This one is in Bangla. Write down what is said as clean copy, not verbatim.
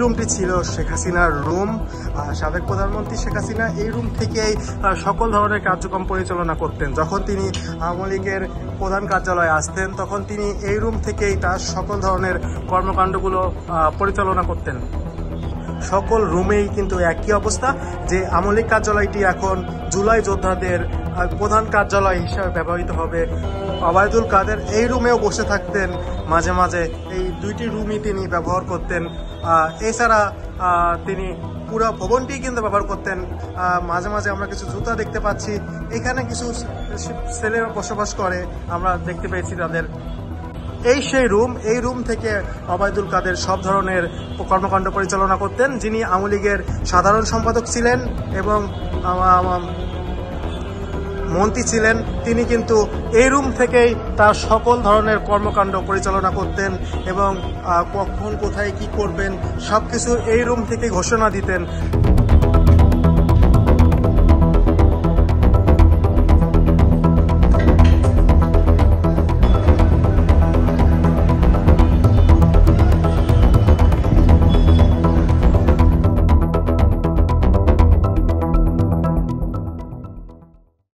রুমটি ছিল শেখ হাসিনার রুম। সাবেক প্রধানমন্ত্রী শেখ হাসিনা এই রুম থেকেই সকল ধরনের কার্যক্রম পরিচালনা করতেন। যখন তিনি আওয়ামী লীগের প্রধান কার্যালয়ে আসতেন তখন তিনি এই রুম থেকেই তার সকল ধরনের কর্মকাণ্ডগুলো পরিচালনা করতেন। সকল রুমেই কিন্তু একই অবস্থা যে আওয়ামী লীগ কার্যালয়টি এখন জুলাই যোদ্ধাদের প্রধান কার্যালয় হিসেবে ব্যবহৃত হবে। ওবায়দুল কাদের এই রুমেও বসে থাকতেন, মাঝে মাঝে এই দুইটি রুমই তিনি ব্যবহার করতেন। এছাড়া তিনি পুরো ভবনটি কিন্তু ব্যবহার করতেন। মাঝে মাঝে আমরা কিছু জুতা দেখতে পাচ্ছি, এখানে কিছু ছেলে বসবাস করে, আমরা দেখতে পেয়েছি তাদের। এই সেই রুম, এই রুম থেকে ওবায়দুল কাদের সব ধরনের কর্মকাণ্ড পরিচালনা করতেন। যিনি আওয়ামী লীগের সাধারণ সম্পাদক ছিলেন এবং মন্ত্রী ছিলেন, তিনি কিন্তু এই রুম থেকেই তার সকল ধরনের কর্মকাণ্ড পরিচালনা করতেন এবং কখন কোথায় কি করবেন সবকিছু এই রুম থেকেই ঘোষণা দিতেন।